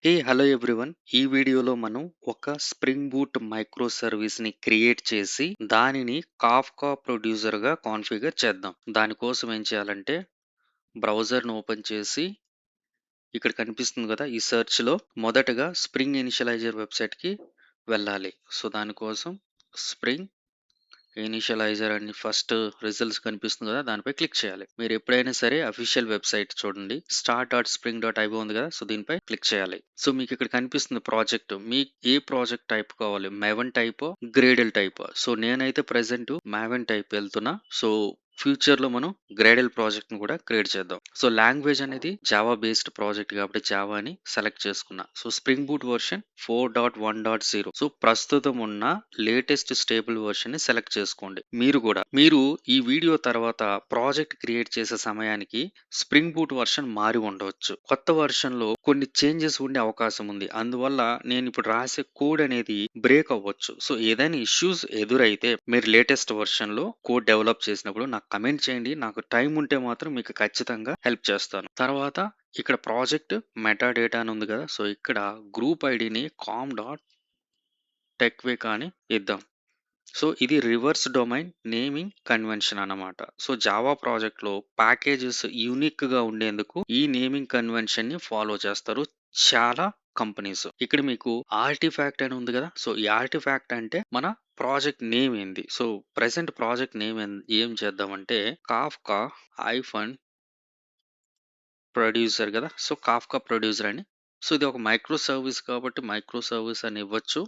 Hello everyone. ఈ వీడియోలో మనం ఒక స్ప్రింగ్ బూట్ మైక్రో సర్వీస్‌ని క్రియేట్ చేసి, దానిని కాఫ్కా ప్రొడ్యూసర్‌గా కాన్ఫిగర్ చేద్దాం. దానికోసం ఏం చేయాలంటే, బ్రౌజర్‌ని ఓపెన్ చేసి, ఇక్కడ కనిపిస్తుంది కదా! ఈ సెర్చ్‌లో మొదటగా స్ప్రింగ్ ఇనిషియలైజర్ వెబ్‌సైట్‌కి వెళ్ళాలి. సో, దానికోసం స్ప్రింగ్ ఇనిషియలైజర్ అని ఫస్ట్ రిజల్ట్స్ కనిపిస్తుంది కదా! దానిపై క్లిక్ చేయాలి. మీరు ఎప్పుడైనా సరే అఫీషియల్ వెబ్‌సైట్ చూడండి. start.spring.io ఉంది కదా! సో, దీనిపై క్లిక్ చేయాలి. సో, మీకు ఇక్కడ కనిపిస్తుంది ప్రాజెక్ట్. మీకు ఏ ప్రాజెక్ట్ టైప్ కావాలి? మావెన్ టైపో, గ్రేడిల్ టైపో. సో, నేనైతే ప్రెజెంట్ మావెన్ టైప్ వెళ్తున్నా. సో, ఫ్యూచర్‌లో మనం గ్రేడిల్ ప్రాజెక్ట్‌ని కూడా క్రియేట్ చేద్దాం. సో, లాంగ్వేజ్ అనేది జావా బేస్డ్ ప్రాజెక్ట్ కాబట్టి జావా అని సెలెక్ట్ చేసుకున్నా. So, spring boot version 4.1.0. So, ప్రస్తుతం ఉన్న లేటెస్ట్ స్టేబుల్ వర్షన్‌ని సెలెక్ట్ చేసుకోండి. మీరు ఈ వీడియో తర్వాత ప్రాజెక్ట్ క్రియేట్ చేసే సమయానికి స్ప్రింగ్ బూట్ వర్షన్ మారి ఉండవచ్చు. కొత్త వర్షన్‌లో కొన్ని చేంజెస్ ఉండే అవకాశం ఉంది. అందువల్ల నేను ఇప్పుడు రాసే కోడ్ అనేది బ్రేక్ అవ్వచ్చు. సో, ఏదైనా ఇష్యూస్ ఎదురైతే మీరు లేటెస్ట్ వర్షన్‌లో కోడ్ డెవలప్ చేసినప్పుడు నాకు కమెంట్ చేయండి. నాకు టైం ఉంటే మాత్రం మీకు ఖచ్చితంగా హెల్ప్ చేస్తాను. తర్వాత ఇక్కడ ప్రాజెక్ట్ మెటా డేటా అని ఉంది కదా! సో, ఇక్కడ గ్రూప్ ఐడీని com.techweek అని ఇద్దాం. సో, ఇది రివర్స్ డొమైన్ నేమింగ్ కన్వెన్షన్ అన్నమాట. సో, జావా ప్రాజెక్ట్‌లో ప్యాకేజెస్ యూనిక్‌గా ఉండేందుకు ఈ నేమింగ్ కన్వెన్షన్‌ని ఫాలో చేస్తారు చాలా కంపెనీస్. ఇక్కడ మీకు ఆర్టిఫాక్ట్ అని ఉంది కదా! సో, ఈ ఆర్టిఫాక్ట్ అంటే మన ప్రాజెక్ట్ నేమ్ ఏంది? సో, ప్రెజెంట్ ప్రాజెక్ట్ నేమ్ ఏం చేద్దామంటే కాఫ్కా హైఫన్ ప్రొడ్యూసర్ కదా! సో, కాఫ్కా ప్రొడ్యూసర్ అని. సో, ఇది ఒక మైక్రో సర్వీస్ కాబట్టి మైక్రో సర్వీస్ అని ఇవ్వచ్చు.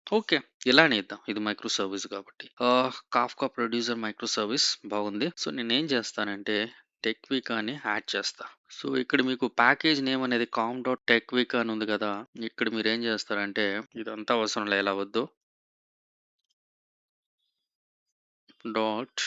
ఓకే. ఇలానే ఇద్దాం. ఇది మైక్రో సర్వీస్ కాబట్టి. కాఫ్కా ప్రొడ్యూసర్ మైక్రో సర్వీస్ బాగుంది. సో, నేనేం చేస్తానంటే టెక్‌విక్ అని యాడ్ చేస్తా. సో, ఇక్కడ మీకు ప్యాకేజ్ నేమ్ అనేది com.techweek అని ఉంది కదా! ఇక్కడ మీరేం చేస్తారంటే ఇదంతా అవసరంలే ఇలా వద్దు. డాట్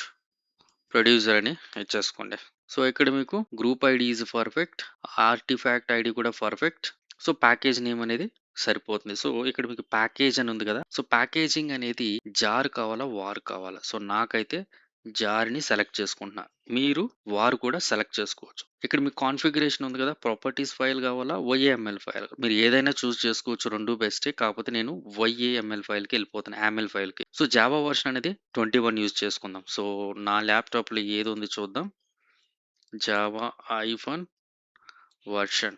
ప్రొడ్యూసర్ అని ఇచ్చేసుకోండి. సో, ఇక్కడ మీకు group ID is perfect. Artefact ID కూడా పర్ఫెక్ట్. సో, ప్యాకేజ్ నేమ్ అనేది సరిపోతుంది. సో, ఇక్కడ మీకు ప్యాకేజ్ అని ఉంది కదా! సో, ప్యాకేజింగ్ అనేది జార్ కావాలా? వార్ కావాలా? సో, నాకైతే జార్‌ని సెలెక్ట్ చేసుకుంటున్నా. మీరు వార్ కూడా సెలెక్ట్ చేసుకోవచ్చు. ఇక్కడ మీకు కాన్ఫిగరేషన్ ఉంది కదా! ప్రాపర్టీస్ ఫైల్ కావాలా? వైఏఎంఎల్ ఫైల్. మీరు ఏదైనా చూజ్ చేసుకోవచ్చు. 2 బెస్టే. కాకపోతే నేను వైఏఎంఎల్ ఫైల్‌కి వెళ్ళిపోతాను. యామెల్ ఫైల్‌కి. సో, జావా వర్షన్ అనేది 21 యూజ్ చేసుకుందాం. సో, నా ల్యాప్‌టాప్‌లో ఏది ఉంది చూద్దాం. Java ఐఫాన్ version.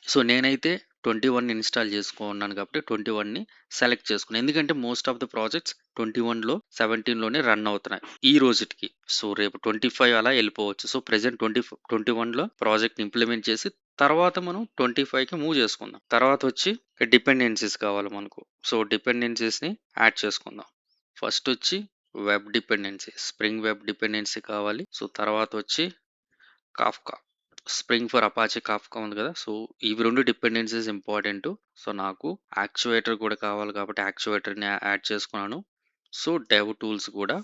సో, నేనైతే 21 ఇన్‌స్టాల్ చేసుకున్నాను కాబట్టి 21ని సెలెక్ట్ చేసుకున్నా. ఎందుకంటే మోస్ట్ ఆఫ్ ద ప్రాజెక్ట్స్ 21లో, 17లోనే రన్ అవుతున్నాయి. ఈ రోజుటికి. సో, రేపు 25 అలా ఎళ్ళిపోవచ్చు. సో, ప్రెజెంట్ 21లో ప్రాజెక్ట్‌ని ఇంప్లిమెంట్ చేసి తర్వాత మనం 25కి మూవ్ చేసుకుందాం. తర్వాత వచ్చి డిపెండెన్సీస్ కావాలి మనకు. సో, డిపెండెన్సీస్‌ని యాడ్ చేసుకుందాం. ఫస్ట్ వచ్చి web dependency. Spring web dependency కావాలి. సో, తర్వాత వచ్చి Kafka. Spring for Apache Kafka ఉంది కదా! సో, ఇవి 2 డిపెండెన్సీస్ ఇంపార్టెంటు. సో, నాకు యాక్చుయేటర్ కూడా కావాలి కాబట్టి యాక్చుయేటర్‌ని యాడ్ చేసుకున్నాను. సో, డెవ్ టూల్స్ కూడా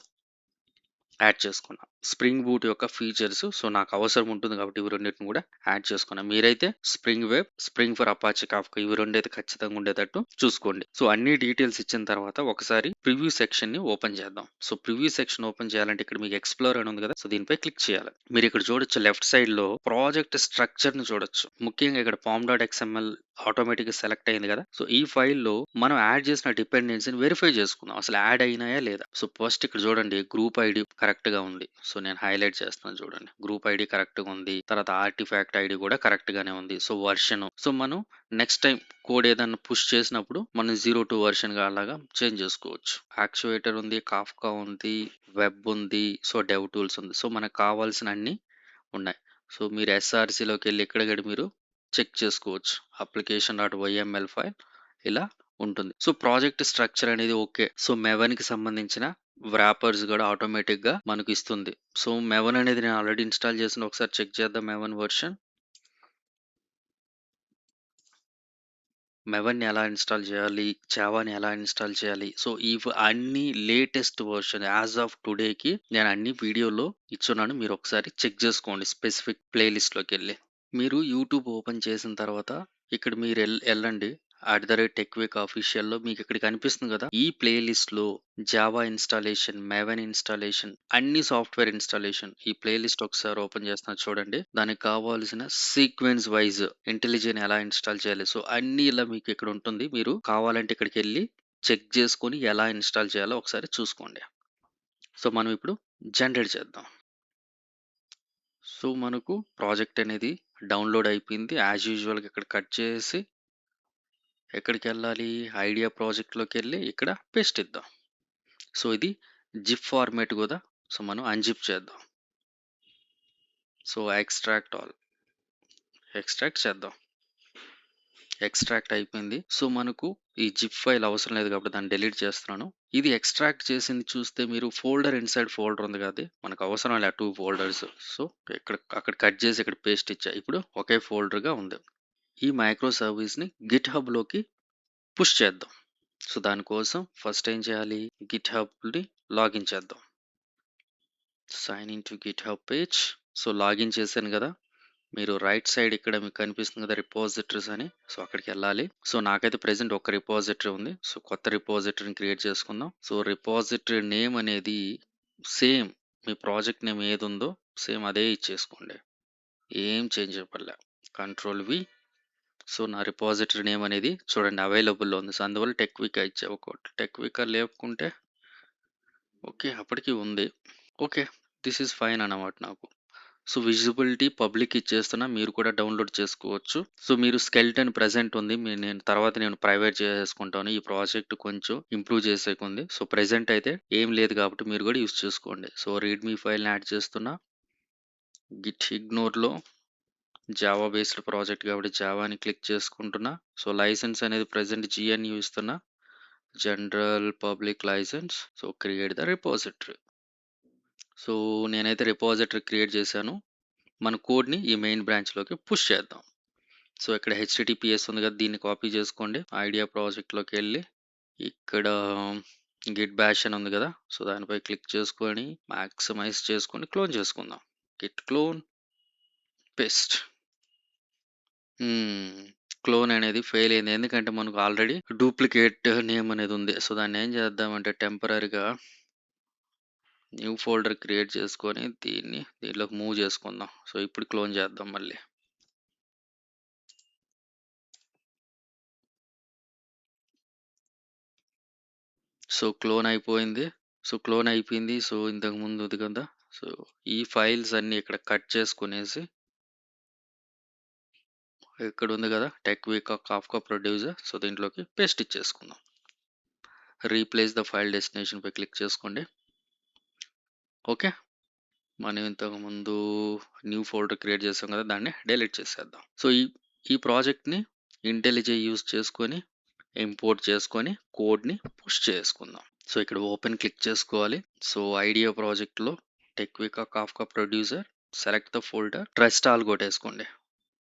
యాడ్ చేసుకున్నా. స్ప్రింగ్ బూట్ యొక్క ఫీచర్స్ సో, నాకు అవసరం ఉంటుంది కాబట్టి ఇవి రెండిటిని కూడా యాడ్ చేసుకున్నా. మీరైతే spring web, spring for Apache Kafka ఇవి 2 అయితే ఖచ్చితంగా ఉండేటట్టు చూసుకోండి. సో, అన్ని డీటెయిల్స్ ఇచ్చిన తర్వాత ఒకసారి ప్రివ్యూ సెక్షన్‌ని ఓపెన్ చేద్దాం. సో, ప్రివ్యూ సెక్షన్ ఓపెన్ చేయాలంటే ఇక్కడ మీకు ఎక్స్‌ప్లోర్ అని ఉంది కదా! సో, దీనిపై క్లిక్ చేయాలి. మీరు ఇక్కడ చూడొచ్చు లెఫ్ట్ సైడ్‌లో ప్రాజెక్ట్ స్ట్రక్చర్‌ని చూడొచ్చు. ముఖ్యంగా ఇక్కడ pom.xml ఆటోమేటిక్‌గా సెలెక్ట్ అయింది కదా! సో, ఈ ఫైల్‌లో మనం యాడ్ చేసిన డిపెండెన్సీని వెరిఫై చేసుకుందాం. అసలు యాడ్ అయినాయా లేదా? సో, ఫస్ట్ ఇక్కడ చూడండి గ్రూప్ ఐడీ కరెక్ట్‌గా ఉంది. సో, నేను హైలైట్ చేస్తున్నాను చూడండి. గ్రూప్ ఐడీ కరెక్ట్‌గా ఉంది. తర్వాత ఆర్టిఫాక్ట్ ఐడీ కూడా కరెక్ట్‌గానే ఉంది. సో, వర్షను. సో, మనం నెక్స్ట్ టైమ్ కోడ్ ఏదన్నా పుష్ చేసినప్పుడు మనం 0-2 వర్షన్‌గా అలాగా చేంజ్ చేసుకోవచ్చు. యాక్చుయేటర్ ఉంది, కాఫ్కా ఉంది, వెబ్ ఉంది, సో, డెవ్ టూల్స్ ఉంది. సో, మనకు కావాల్సినన్ని ఉన్నాయి. సో, మీరు ఎస్ఆర్‌సీలోకెళ్ళి ఇక్కడ మీరు చెక్ చేసుకోవచ్చు. అప్లికేషన్.వైఎంఎల్ ఫైల్ ఇలా ఉంటుంది. సో, ప్రాజెక్ట్ స్ట్రక్చర్ అనేది ఓకే. సో, మెవెన్‌కి సంబంధించిన వ్రాపర్స్ కూడా ఆటోమేటిక్‌గా మనకు ఇస్తుంది. సో, మెవెన్ అనేది నేను ఆల్రెడీ ఇన్‌స్టాల్ చేశాను. ఒకసారి చెక్ చేద్దాం మెవెన్ వర్షన్. మెవెన్‌ని ఎలా ఇన్‌స్టాల్ చేయాలి? జావాని ఎలా ఇన్‌స్టాల్ చేయాలి? సో, అన్ని లేటెస్ట్ వర్షన్ యాస్ ఆఫ్ టుడేకి నేను అన్ని వీడియోలో ఇచ్చున్నాను. మీరు ఒకసారి చెక్ చేసుకోండి స్పెసిఫిక్ ప్లే లిస్ట్‌లోకెళ్ళి. మీరు యూట్యూబ్ ఓపెన్ చేసిన తర్వాత ఇక్కడ మీరు ఎళ్ళండి. @techweek ఆఫీషియల్‌లో మీకు ఇక్కడ కనిపిస్తుంది కదా! ఈ ప్లేలిస్ట్‌లో జావా ఇన్‌స్టాలేషన్, మావెన్ ఇన్‌స్టాలేషన్, అన్ని సాఫ్ట్‌వేర్ ఇన్‌స్టాలేషన్ ఈ ప్లేలిస్ట్ ఒకసారి ఓపెన్ చేస్తున్నా చూడండి. దానికి కావాల్సిన సీక్వెన్స్ వైస్ ఇంటెలిజెన్ ఎలా ఇన్‌స్టాల్ చేయాలి. సో, అన్నీ ఇలా మీకు ఇక్కడ ఉంటుంది. మీరు కావాలంటే ఇక్కడికెళ్ళి చెక్ చేసుకొని ఎలా ఇన్‌స్టాల్ చేయాలో ఒకసారి చూసుకోండి. సో, మనం ఇప్పుడు జనరేట్ చేద్దాం. సో, మనకు ప్రాజెక్ట్ అనేది డౌన్‌లోడ్ అయిపోయింది. యాజ్ యూజువల్‌గా ఇక్కడ కట్ చేసి ఎక్కడికెళ్ళాలి? ఐడియా ప్రాజెక్ట్‌లోకెళ్ళి ఇక్కడ పేస్ట్ ఇద్దాం. సో, ఇది జిప్ ఫార్మాట్ గదా! సో, మనం అన్‌జిప్ చేద్దాం. సో, ఎక్స్ట్రాక్ట్ చేద్దాం. ఎక్స్ట్రాక్ట్ అయిపోయింది. సో, మనకు ఈ జిప్ ఫైల్ అవసరం లేదు కాబట్టి దాన్ని డిలీట్ చేస్తున్నాను. ఇది ఎక్స్ట్రాక్ట్ చేసింది చూస్తే మీరు ఫోల్డర్ ఇన్‌సైడ్ ఫోల్డర్ ఉంది కదా! అది మనకు అవసరం లే 2 ఫోల్డర్స్. సో, అక్కడ కట్ చేసి ఇక్కడ పేస్ట్ ఇచ్చా. ఇప్పుడు ఒకే ఫోల్డర్‌గా ఉంది. ఈ మైక్రో సర్వీస్‌ని గిట్‌హబ్‌లోకి పుష్ చేద్దాం. సో, దానికోసం ఫస్ట్ ఏం చేయాలి? గిట్‌హబ్‌ని లాగిన్ చేద్దాం. Sign in to GitHub page. So, login చేశాను గదా! మీరు రైట్ సైడ్ ఇక్కడ మీకు కనిపిస్తుంది కదా! రిపాజిటరీస్ అని. సో, అక్కడికెళ్ళాలి. సో, నాకైతే ప్రెజెంట్ ఒక రిపాజిటరీ ఉంది. సో, కొత్త రిపాజిటరీని క్రియేట్ చేసుకుందాం. సో, రిపాజిటరీ నేమ్ అనేది సేమ్ మీ ప్రాజెక్ట్ నేమ్ ఏదుందో సేమ్ అదే ఇచ్చేసుకోండి. ఏం చేంజ్ అవ్వపల్లే. Control V. సో, నా రిపాజిటరీ నేమ్ అనేది చూడండి అవైలబుల్‌లో ఉంది. సో, అందువల్ల టెక్‌వికా ఇచ్చా. టెక్‌వికా లేకుంటే ఓకే. అప్పటికి ఉంది. ఓకే. దిస్ ఈజ్ ఫైన్ అన్నమాట నాకు. సో, విజిబిలిటీ పబ్లిక్ ఇచ్చేస్తున్నా. మీరు కూడా డౌన్‌లోడ్ చేసుకోవచ్చు. సో, మీరు స్కెలిటన్ ప్రెజెంట్ ఉంది. నేను ప్రైవేట్ చేసేసుకుంటాను. ఈ ప్రాజెక్ట్ కొంచెం ఇంప్రూవ్ చేసేకుంది. సో, ప్రెజెంట్ అయితే ఏం లేదు కాబట్టి మీరు కూడా యూజ్ చేసుకోండి. సో, రీడ్‌మీ ఫైల్‌ని యాడ్ చేస్తున్నా. గిట్ ఇగ్నోర్‌లో జావా బేస్డ్ ప్రాజెక్ట్ కాబట్టి జావాని క్లిక్ చేసుకుంటున్నా. సో, లైసెన్స్ అనేది ప్రెజెంట్ జిఎన్‌యు ఇస్తున్నా. General public license. So, create the repository. So, నేనైతే రిపాజిటరీ క్రియేట్ చేశాను. మన కోడ్‌ని ఈ మెయిన్ బ్రాంచ్‌లోకి పుష్ చేద్దాం. సో, ఇక్కడ హెచ్‌టిటిపిఎస్ ఉంది కదా! దీన్ని కాపీ చేసుకోండి. ఐడియా ప్రాజెక్ట్‌లోకెళ్ళి ఇక్కడ గిట్ బాష్ అని ఉంది కదా! సో, దానిపై క్లిక్ చేసుకొని మాక్సిమైజ్ చేసుకొని క్లోన్ చేసుకుందాం. Git clone paste. క్లోన్ అనేది ఫెయిల్ అయింది. ఎందుకంటే మనకు ఆల్రెడీ డూప్లికేట్ నేమ్ అనేది ఉంది. సో, దాన్ని ఏం చేద్దామంటే టెంపరరీగా న్యూ ఫోల్డర్ క్రియేట్ చేసుకొని దీంట్లోకి మూవ్ చేసుకుందాం. సో, ఇప్పుడు క్లోన్ చేద్దాం మళ్ళీ. సో, క్లోన్ అయిపోయింది. క్లోన్ అయిపోయింది. సో, ఇంతకుముందు ఉంది కదా! సో, ఈ ఫైల్స్ అన్నీ ఇక్కడ కట్ చేసుకొనేసి ఇక్కడ ఉంది కదా! టెక్‌వికా కాఫ్కా ప్రొడ్యూసర్. సో, దీంట్లోకి పేస్ట్ ఇచ్చేసుకుందాం. రీప్లేస్ ద ఫైల్ డెస్టినేషన్ పై క్లిక్ చేసుకోండి. ఓకే. మనం ఇంతకుముందు న్యూ ఫోల్డర్ క్రియేట్ చేసాం కదా! దాన్ని డిలీట్ చేసేద్దాం. సో, ఈ ప్రాజెక్ట్‌ని ఇంటెలిజే యూజ్ చేసుకొని ఇంపోర్ట్ చేసుకొని కోడ్‌ని పుష్ చేసుకుందాం. సో, ఇక్కడ ఓపెన్ క్లిక్ చేసుకోవాలి. సో, ఐడియా ప్రాజెక్ట్‌లో టెక్‌వికా Kafka producer select the folder trust all కొట్టేసుకోండి.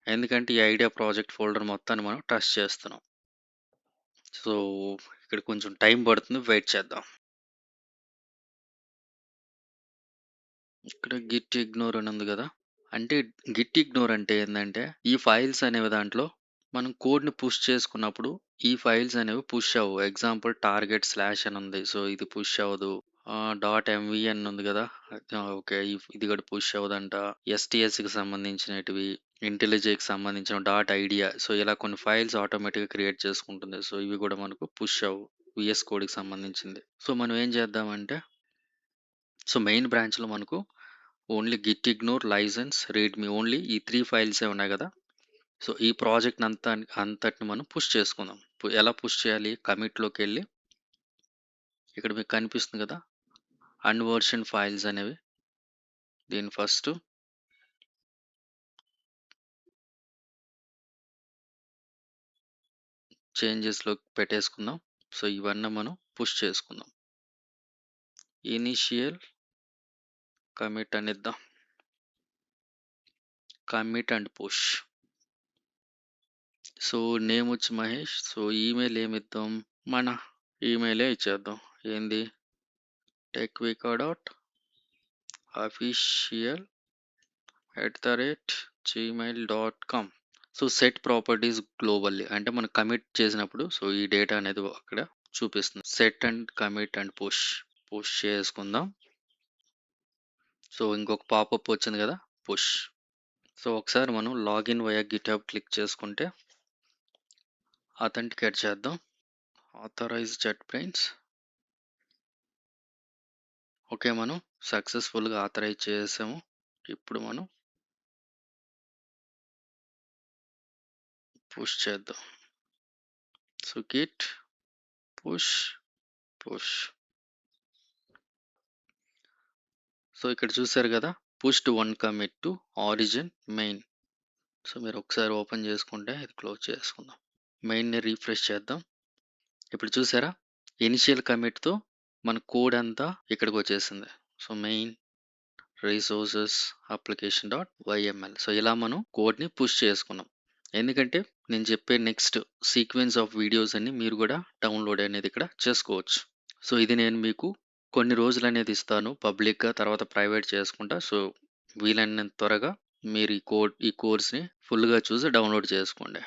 ఎందుకంటే ఈ ఐడియా ప్రాజెక్ట్ ఫోల్డర్ మొత్తాన్ని మనం ట్రస్ట్ చేస్తున్నాం. సో, ఇక్కడ కొంచెం టైం పడుతుంది. వెయిట్ చేద్దాం. ఇక్కడ గిట్ ఇగ్నోర్ అని ఉంది కదా! అంటే గిట్ ఇగ్నోర్ అంటే ఏందంటే ఈ ఫైల్స్ అనేవి దాంట్లో మనం కోడ్‌ని పుష్ చేసుకున్నప్పుడు ఈ ఫైల్స్ అనేవి పుష్ అవ్వవు. ఎగ్జాంపుల్ టార్గెట్ స్లాష్ అని ఉంది. సో, ఇది పుష్ అవ్వదు. డాట్ ఎంవీఎన్ ఉంది కదా! ఓకే. ఇది కూడా పుష్ అవ్వదంట. ఎస్‌టీఎస్‌కి సంబంధించినటివి, ఇంటెలిజేకి సంబంధించిన డాట్ ఐడియా. సో, ఇలా కొన్ని ఫైల్స్ ఆటోమేటిక్‌గా క్రియేట్ చేసుకుంటుంది. సో, ఇవి కూడా మనకు పుష్ అవ్వవు. వీఎస్ కోడ్‌కి సంబంధించింది. సో, మనం ఏం చేద్దామంటే మెయిన్ బ్రాంచ్‌లో మనకు only git ignore, licence, readme only ఈ 3 ఫైల్సే ఉన్నాయి గదా! సో, ఈ ప్రాజెక్ట్‌ని అంతటిని మనం పుష్ చేసుకుందాం. ఎలా పుష్ చేయాలి? కమిట్‌లోకెళ్ళి ఇక్కడ మీకు కనిపిస్తుంది గదా! అన్‌వర్షన్ ఫైల్స్ అనేవి. దీన్ని ఫస్ట్ చేంజెస్‌లోకి పెట్టేసుకుందాం. సో, ఇవన్నీ మనం పుష్ చేసుకుందాం. ఇనీషియల్ కమిట్ అనిద్దాం. Commit and push. So, name వచ్చి మహేష్. So, email ఏమిద్దాం? మన ఈమెయిలే ఇచ్చేద్దాం. ఏంది? techvika.official@gmail.com. So, set properties globally అంటే మనం కమిట్ చేసినప్పుడు సో, ఈ డేటా అనేది అక్కడ చూపిస్తుంది. Set and commit and push చేసుకుందాం. సో, ఇంకొక పాపప్ వచ్చింది కదా! పుష్. సో, ఒకసారి మనం లాగిన్ వయా గిట్‌హబ్ క్లిక్ చేసుకుంటే అథెంటికేట్ చేద్దాం. ఆథరైజ్ జెట్‌బ్రెయిన్స్. ఓకే. మనం సక్సెస్‌ఫుల్‌గా ఆథరైజ్ చేసాము. ఇప్పుడు మనం పుష్ చేద్దాం. So, Git push. సో, ఇక్కడ చూసారు కదా! Pushed 1 commit to origin main. So, మీరు ఒకసారి ఓపెన్ చేసుకుంటే ఇది క్లోజ్ చేసుకుందాం. మెయిన్‌ని రిఫ్రెష్ చేద్దాం. ఇప్పుడు చూసారా? ఇనిషియల్ కమిట్‌తో మన కోడ్ అంతా ఇక్కడికొచ్చేసింది. So, main resources application dot YML. So, ఇలా మనం కోడ్‌ని పుష్ చేసుకున్నాం. ఎందుకంటే నేను చెప్పే నెక్స్ట్ సీక్వెన్స్ ఆఫ్ వీడియోస్ అన్ని మీరు కూడా డౌన్‌లోడ్ అనేది ఇక్కడ చేసుకోవచ్చు. సో, ఇది నేను మీకు కొన్ని రోజులనేది ఇస్తాను పబ్లిక్‌గా, తర్వాత ప్రైవేట్ చేసుకుంటా. సో, వీలైనంత త్వరగా మీరు ఈ కోర్స్‌ని ఫుల్‌గా చూసి డౌన్‌లోడ్ చేసుకోండి.